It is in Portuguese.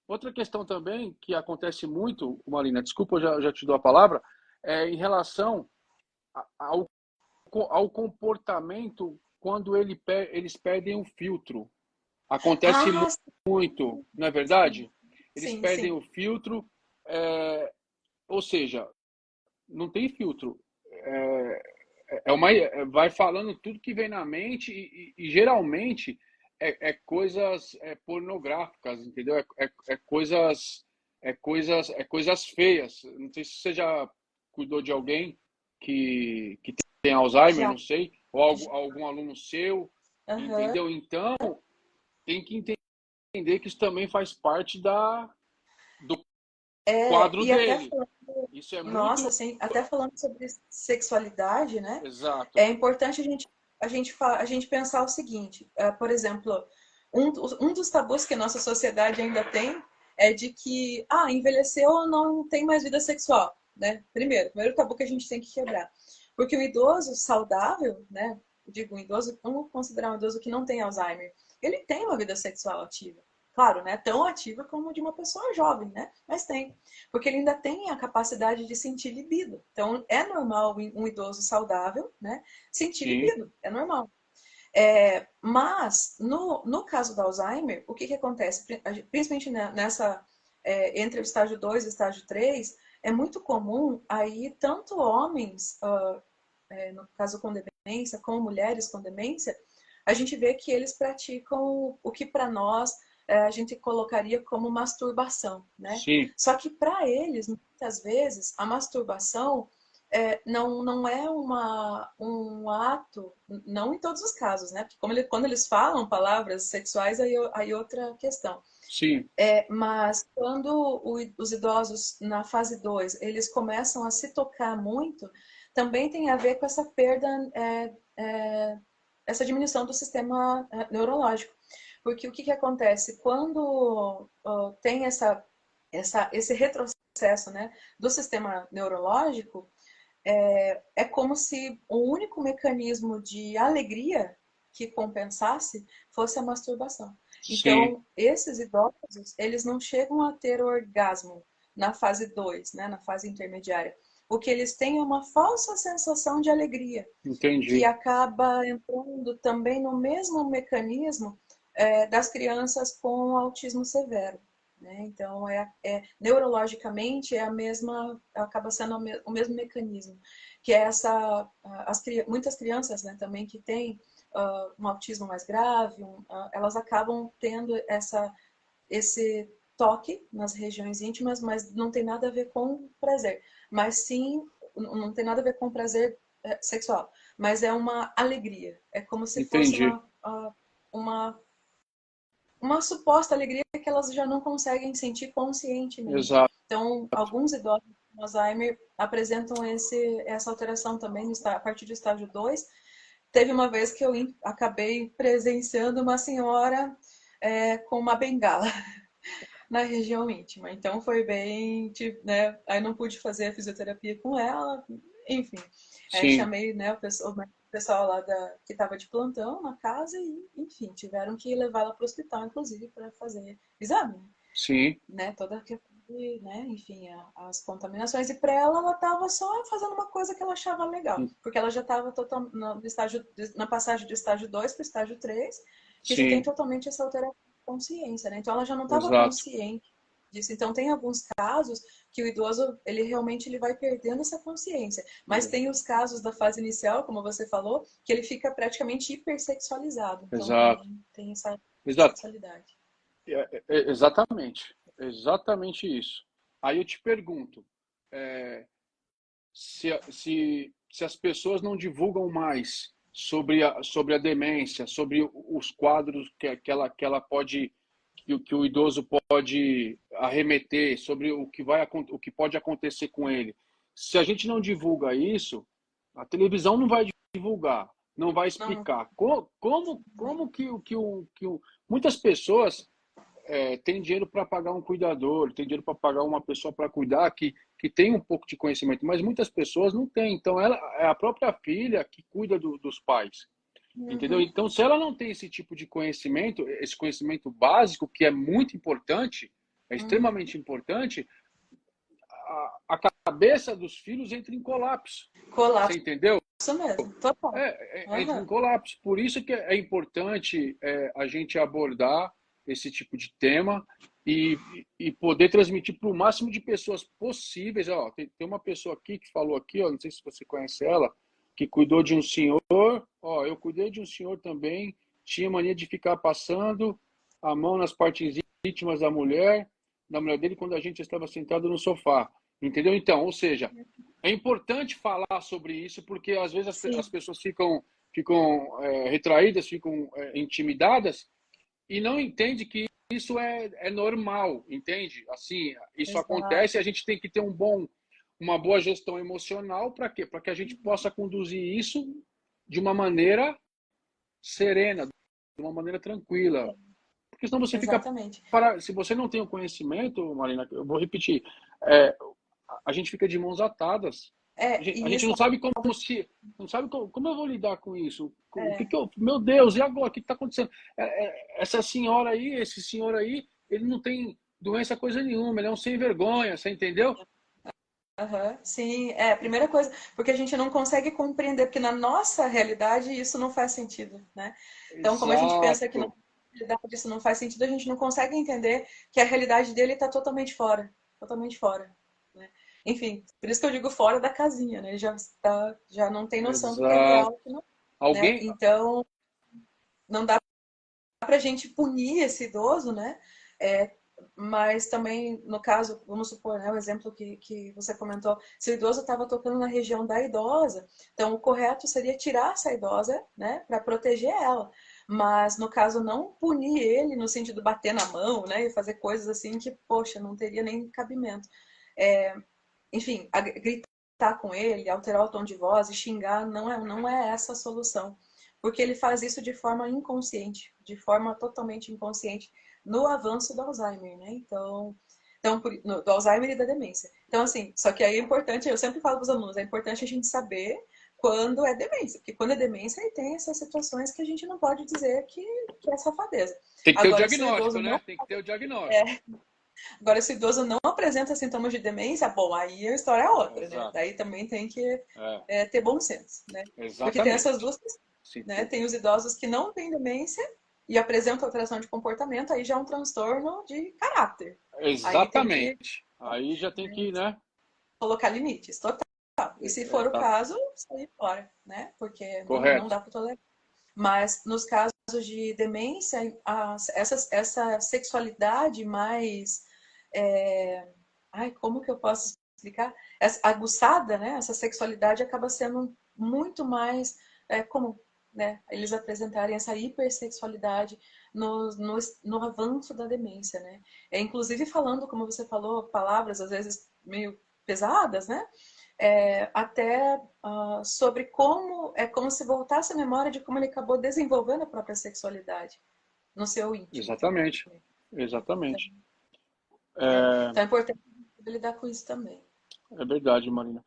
outra questão também que acontece muito, Marina, desculpa, eu já te dou a palavra, é em relação ao, ao comportamento quando eles perdem o filtro. Acontece Ah, muito, não é sim, verdade? Eles sim, perdem sim. o filtro, ou seja, não tem filtro. Vai falando tudo que vem na mente e geralmente coisas pornográficas, entendeu? É coisas feias. Não sei se você já cuidou de alguém que tem Alzheimer, Já. não sei, ou algum aluno seu, Aham. entendeu? Então tem que entender que isso também faz parte do É, quadro e até dele. falando, Isso é nossa, muito assim, até falando sobre sexualidade, né? exato. É importante a gente pensar o seguinte, por exemplo, um dos tabus que a nossa sociedade ainda tem é de que, envelheceu não tem mais vida sexual, né? Primeiro tabu que a gente tem que quebrar. Porque o idoso saudável, né? Digo, um idoso, vamos considerar um idoso que não tem Alzheimer, ele tem uma vida sexual ativa. Claro, né? Tão ativa como de uma pessoa jovem, né? Mas tem. Porque ele ainda tem a capacidade de sentir libido. Então, é normal um idoso saudável, né? Sentir Sim, libido, é normal. Mas, no caso do Alzheimer, o que, que acontece? Principalmente nessa, entre o estágio 2 e o estágio 3, é muito comum aí tanto homens, no caso com demência, como mulheres com demência, a gente vê que eles praticam o que para nós a gente colocaria como masturbação, né? sim, Só que para eles, muitas vezes, a masturbação não é um ato, não em todos os casos, né? Porque quando eles falam palavras sexuais, aí outra questão. sim, Mas quando os idosos na fase 2 eles começam a se tocar muito, também tem a ver com essa perda, essa diminuição do sistema neurológico. Porque o que, que acontece? Quando tem esse retrocesso, né, do sistema neurológico, é como se o único mecanismo de alegria que compensasse fosse a masturbação. sim, Então, esses idosos, eles não chegam a ter orgasmo na fase 2, né, na fase intermediária. O que eles têm é uma falsa sensação de alegria, que entendi. acaba entrando também no mesmo mecanismo das crianças com autismo severo. Né? Então, neurologicamente é a mesma, acaba sendo o mesmo mecanismo, que é muitas crianças, né, também que têm um autismo mais grave, elas acabam tendo esse toque nas regiões íntimas, mas não tem nada a ver com prazer, mas sim, não tem nada a ver com prazer sexual, mas é uma alegria, é como se fosse Entendi. uma uma suposta alegria que elas já não conseguem sentir conscientemente. Exato. Então, alguns idosos com Alzheimer apresentam essa alteração também a partir do estágio 2. Teve uma vez que eu acabei presenciando uma senhora com uma bengala na região íntima. Então foi bem, tipo, né? Aí não pude fazer a fisioterapia com ela, enfim. Aí Sim, chamei, né, o pessoal lá que estava de plantão na casa e, enfim, tiveram que levá-la para o hospital, inclusive, para fazer exame, sim, né? Toda a questão de, né, enfim, as contaminações. E para ela estava só fazendo uma coisa que ela achava legal, porque ela já estava no estágio, na passagem do estágio 2 para o estágio 3, que já tem sim, totalmente essa alteração de consciência, né? Então ela já não estava exato. consciente disso. Então tem alguns casos que o idoso, ele realmente ele vai perdendo essa consciência, mas tem os casos da fase inicial, como você falou, que ele fica praticamente hipersexualizado. Então Exato. também tem essa Exato. sexualidade. Exatamente. Exatamente isso. Aí eu te pergunto, se as pessoas não divulgam mais sobre a demência, sobre os quadros que ela pode, que o idoso pode arremeter, sobre o que pode acontecer com ele. Se a gente não divulga isso, a televisão não vai divulgar, não vai Não, explicar. Como muitas pessoas tem dinheiro para pagar um cuidador, tem dinheiro para pagar uma pessoa para cuidar que tem um pouco de conhecimento, mas muitas pessoas não têm. Então, ela é a própria filha que cuida dos pais, entendeu? uhum. Então, se ela não tem esse tipo de conhecimento, esse conhecimento básico, que é muito importante, é extremamente importante, a cabeça dos filhos entra em colapso. Você Colapso. entendeu? Isso mesmo, total. Entra em Uhum. colapso. Por isso que é importante a gente abordar esse tipo de tema e poder transmitir para o máximo de pessoas possíveis. Ó, tem uma pessoa aqui que falou aqui, ó, não sei se você conhece ela, que cuidou de um senhor. Ó, eu cuidei de um senhor também, tinha mania de ficar passando a mão nas partes íntimas da mulher dele, quando a gente estava sentado no sofá. Entendeu? Então, ou seja, é importante falar sobre isso, porque às vezes as Sim, pessoas ficam retraídas, ficam intimidadas e não entendem que isso é normal, entende? Assim, isso acontece e exato. a gente tem que ter uma boa gestão emocional para quê? Para que a gente possa conduzir isso de uma maneira serena, de uma maneira tranquila. Porque senão você fica Exatamente. se você não tem o conhecimento, Marina, eu vou repetir, é, a gente fica de mãos atadas. A E gente isso não sabe não sabe como eu vou lidar com isso. O que é, que meu Deus, e agora? O que está acontecendo? Essa senhora aí, esse senhor aí, ele não tem doença coisa nenhuma, ele é um sem vergonha, você entendeu? aham, sim, a primeira coisa, porque a gente não consegue compreender, porque na nossa realidade isso não faz sentido, né? Então, como a gente pensa que na Exato, realidade isso não faz sentido, a gente não consegue entender que a realidade dele está totalmente fora, né? Enfim, por isso que eu digo fora da casinha, né? Ele já não tem noção do que é real, exato. do que não, né? Alguém, Então, não dá para a gente punir esse idoso, né? É, mas também, no caso, vamos supor, né, o exemplo que você comentou, se o idoso estava tocando na região da idosa, então o correto seria tirar essa idosa, né, para proteger ela. Mas, no caso, não punir ele no sentido de bater na mão, né, e fazer coisas assim que, poxa, não teria nem cabimento. É, enfim, gritar com ele, alterar o tom de voz e xingar não é essa a solução. Porque ele faz isso de forma inconsciente, de forma totalmente inconsciente, no avanço do Alzheimer, né? Do Alzheimer e da demência. Então, assim, só que aí é importante, eu sempre falo para os alunos, é importante a gente saber quando é demência, porque quando é demência aí tem essas situações que a gente não pode dizer que é safadeza. tem que ter o Agora, se o idoso diagnóstico, não né? Tem que ter o diagnóstico. é, Agora, se o idoso não apresenta sintomas de demência, bom, aí a história é outra, né? Exato. Daí também tem que É, ter bom senso, né? Porque tem essas exatamente. duas questões, Sim, né? Tem os idosos que não têm demência e apresentam alteração de comportamento, aí já é um transtorno de caráter. Aí tem que, exatamente. Aí já tem né, que, né? colocar limites, total. E se for o Tá caso, sair fora, né? Porque não correto. dá para tolerar. Mas nos casos de demência, essa sexualidade mais. É, ai, como que eu posso explicar? Essa aguçada, né? Essa sexualidade acaba sendo muito mais comum, né? Eles apresentarem essa hipersexualidade no avanço da demência, né? Inclusive falando, como você falou, palavras às vezes meio pesadas, né? Até sobre como é como se voltasse a memória de como ele acabou desenvolvendo a própria sexualidade no seu íntimo também. Exatamente. Exatamente. Né? É, Então é importante lidar com isso também. é verdade, Marina.